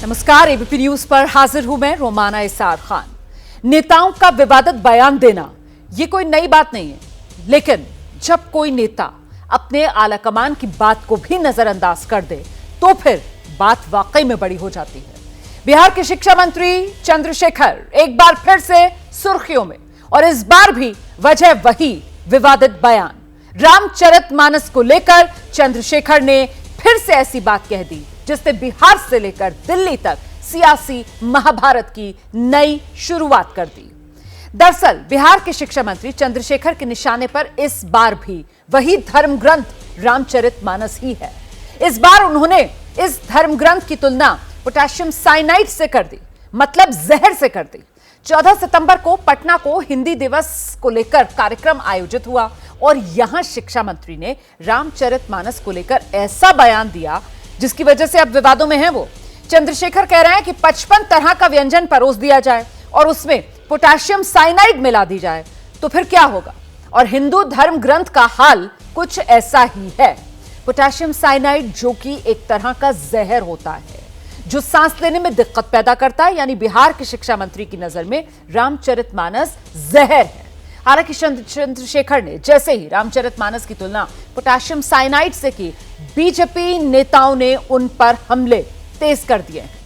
नमस्कार, ABP news पर हाजिर हूं मैं रोमाना इसार खान। नेताओं का विवादित बयान देना यह कोई नई बात नहीं है, लेकिन जब कोई नेता अपने आलाकमान की बात को भी नजरअंदाज कर दे तो फिर बात वाकई में बड़ी हो जाती है। बिहार के शिक्षा मंत्री चंद्रशेखर एक बार फिर से सुर्खियों में, और इस बार भी वजह वही विवादित बयान। रामचरितमानस को लेकर चंद्रशेखर ने फिर से ऐसी बात कह दी जिसने बिहार से लेकर दिल्ली तक सियासी महाभारत की नई शुरुआत कर दी। दरअसल बिहार के शिक्षा मंत्री चंद्रशेखर के निशाने पर इस बार भी वही धर्म ग्रंथ रामचरितमानस ही है। इस बार उन्होंने इस धर्म ग्रंथ की तुलना पोटेशियम साइनाइड से कर दी, मतलब जहर से कर दी। 14 सितंबर को पटना को हिंदी दिवस को लेकर कार्यक्रम आयोजित हुआ और यहां शिक्षा मंत्री ने रामचरितमानस को लेकर ऐसा बयान दिया जिसकी वजह से अब विवादों में है वो। चंद्रशेखर कह रहे हैं कि 55 तरह का व्यंजन परोस दिया जाए और उसमें पोटेशियम साइनाइड मिला दी जाए तो फिर क्या होगा। और हिंदू धर्म ग्रंथ का हाल कुछ ऐसा ही है। पोटेशियम साइनाइड जो कि एक तरह का जहर होता है जो सांस लेने में दिक्कत पैदा करता है, यानी बिहार के शिक्षा मंत्री की नजर में रामचरितमानस जहर है। हालांकि चंद्रशेखर ने जैसे ही रामचरितमानस की तुलना पोटेशियम साइनाइड से की, बीजेपी नेताओं ने उन पर हमले तेज कर दिए हैं।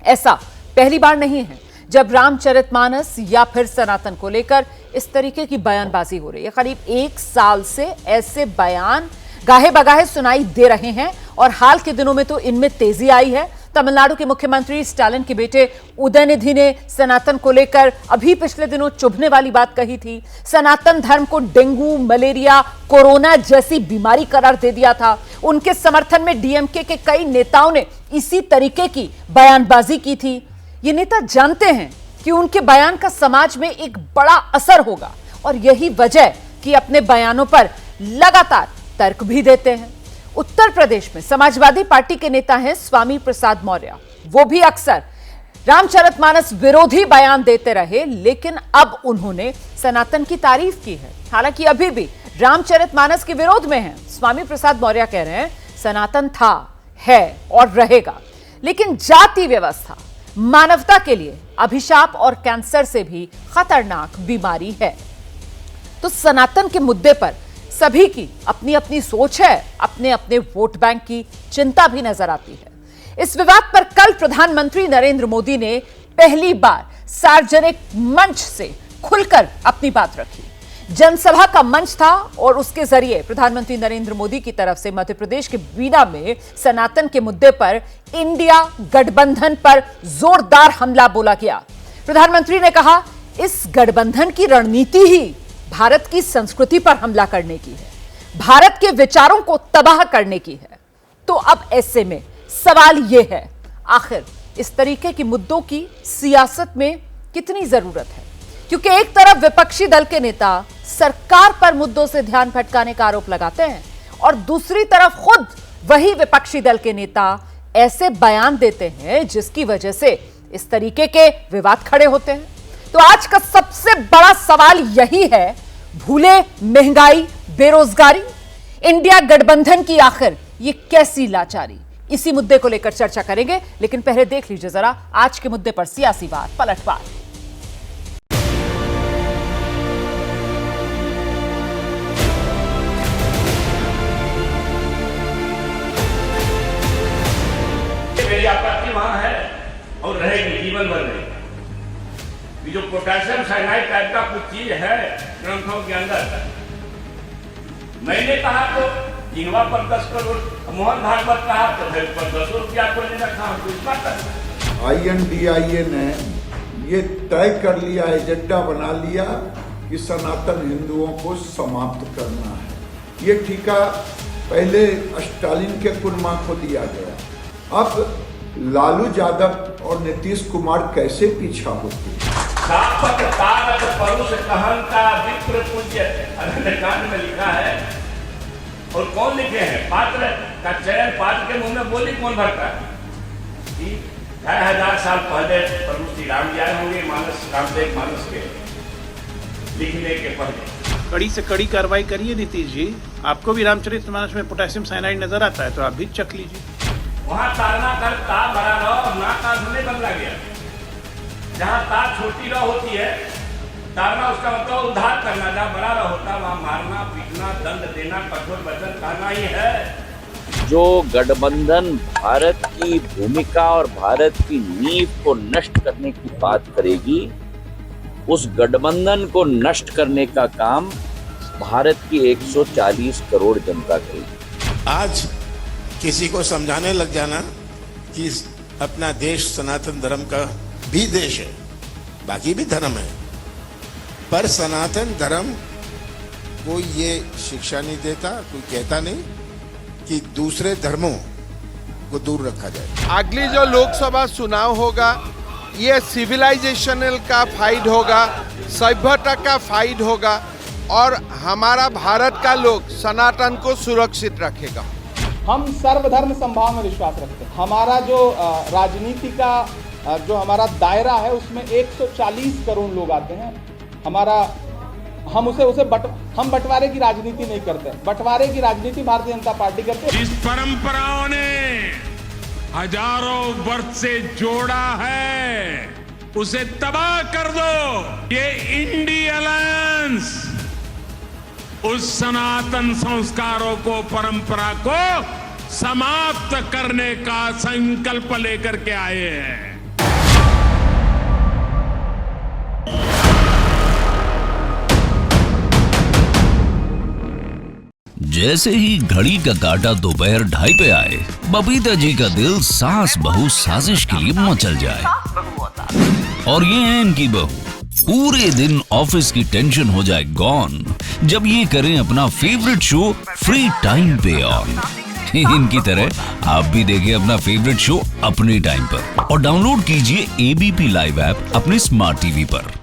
ऐसा पहली बार नहीं है जब रामचरितमानस या फिर सनातन को लेकर इस तरीके की बयानबाजी हो रही है। करीब 1 साल से ऐसे बयान गाहे बगाहे सुनाई दे रहे हैं और हाल के दिनों में तो इनमें तेजी आई है। तमिलनाडु के मुख्यमंत्री स्टालिन के बेटे उदयनिधि ने सनातन को लेकर अभी पिछले दिनों चुभने वाली बात कही थी। सनातन धर्म को डेंगू, मलेरिया, कोरोना जैसी बीमारी करार दे दिया था। उनके समर्थन में डीएमके के कई नेताओं ने इसी तरीके की बयानबाजी की थी। ये नेता जानते हैं कि उनके बयान का समाज में एक बड़ा असर होगा और यही वजह कि अपने बयानों पर लगातार तर्क भी देते हैं। उत्तर प्रदेश में समाजवादी पार्टी के नेता हैं स्वामी प्रसाद मौर्य। वो भी अक्सर रामचरितमानस विरोधी बयान देते रहे, लेकिन अब उन्होंने सनातन की तारीफ की है। हालांकि अभी भी रामचरितमानस के विरोध में हैं। स्वामी प्रसाद मौर्य कह रहे हैं सनातन था, है और रहेगा, लेकिन जाति व्यवस्था मानवता के लिए अभिशाप और कैंसर से भी खतरनाक बीमारी है। तो सनातन के मुद्दे पर सभी की अपनी अपनी सोच है, अपने अपने वोट बैंक की चिंता भी नजर आती है। इस विवाद पर कल प्रधानमंत्री नरेंद्र मोदी ने पहली बार सार्वजनिक मंच से खुलकर अपनी बात रखी। जनसभा का मंच था और उसके जरिए प्रधानमंत्री नरेंद्र मोदी की तरफ से मध्य प्रदेश के बीना में सनातन के मुद्दे पर इंडिया गठबंधन पर जोरदार हमला बोला गया। प्रधानमंत्री ने कहा इस गठबंधन की रणनीति ही भारत की संस्कृति पर हमला करने की है, भारत के विचारों को तबाह करने की है। तो अब ऐसे में सवाल यह है, आखिर इस तरीके के मुद्दों की सियासत में कितनी जरूरत है? क्योंकि एक तरफ विपक्षी दल के नेता सरकार पर मुद्दों से ध्यान भटकाने का आरोप लगाते हैं और दूसरी तरफ खुद वही विपक्षी दल के नेता ऐसे बयान देते हैं जिसकी वजह से इस तरीके के विवाद खड़े होते हैं। तो आज का सबसे बड़ा सवाल यही है, भूले महंगाई, बेरोजगारी, इंडिया गठबंधन की आखिर ये कैसी लाचारी? इसी मुद्दे को लेकर चर्चा करेंगे, लेकिन पहले देख लीजिए जरा आज के मुद्दे पर सियासी वार पलटवार। मेरी आपत्ति वहां है और रहेगी, जीवन भर रहेगी। ये जो पोटेशियम साइनाइड टाइप का कुछ चीज है ग्रंथों के अंदर, मैंने कहा तो जिनवा पर 10 करोड़, मोहन भागवत कहा तो फिर पर 10 रुपया को नहीं रखा। INDIA ने ये तय कर लिया, एजेंडा बना लिया कि सनातन हिंदुओं को समाप्त करना है। ये ठेका पहले स्टालिन के कुर्मा को दिया गया, अब लालू यादव और नीतीश कुमार कैसे पीछा होते हैं? कहन का विप्र पूज्य अरण्यकांड में लिखा है। और कौन लिखे हैं? पात्र का चयन, पात्र के मुंह में बोली कौन भरता है? 2000 साल पहले प्रभु श्री राम जी आए होंगे रामदेव मानस के लिखने के पहले। कड़ी से कड़ी कार्रवाई करिए नीतीश जी। आपको भी रामचरितमानस में पोटेशियम साइनाइड नजर आता है तो आप भी चख लीजिए। वहाँ तारना कर ता बड़ा रहो, ना का जहाँ तार छोटी रह होती है, तारना उसका मतलब उद्धार करना, जहाँ बड़ा रह होता वहाँ मारना, पीटना, दंड देना, कठोर वचन कहना ही है। जो गठबंधन भारत की भूमिका और भारत की नींव को नष्ट करने की बात करेगी, उस गठबंधन को नष्ट करने का काम भारत की 140 करोड़ जनता करेगी। आज किसी को समझाने लग जाना कि अपना देश सनातन धर्म का भी देश है, बाकी भी धर्म है, पर सनातन धर्म कोई ये शिक्षा नहीं देता, कोई कहता नहीं कि दूसरे धर्मों को दूर रखा जाए। अगली जो लोकसभा चुनाव होगा ये सिविलाइजेशनल का फाइट होगा, सभ्यता का फाइट होगा और हमारा भारत का लोग सनातन को सुरक्षित रखेगा। हम सर्वधर्म संभाव में विश्वास रखते हैं। हमारा जो राजनीति का जो हमारा दायरा है उसमें 140 करोड़ लोग आते हैं। हम बंटवारे की राजनीति नहीं करते। बंटवारे की राजनीति भारतीय जनता पार्टी करते है। जिस परंपराओं ने हजारों वर्ष से जोड़ा है उसे तबाह कर दो। ये इंडी अलायंस उस सनातन संस्कारों को, परंपरा को समाप्त करने का संकल्प लेकर के आए हैं। जैसे ही घड़ी का काटा दोपहर 2:30 पे आए, बबीता जी का दिल सास बहू साजिश के लिए मचल जाए। और ये है इनकी बहू, पूरे दिन ऑफिस की टेंशन हो जाए गॉन जब ये करें अपना फेवरेट शो फ्री टाइम पे ऑन। इनकी तरह आप भी देखें अपना फेवरेट शो अपने टाइम पर और डाउनलोड कीजिए एबीपी लाइव ऐप अपने स्मार्ट टीवी पर।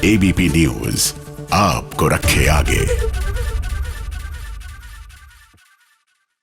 एबीपी न्यूज आपको रखे आगे।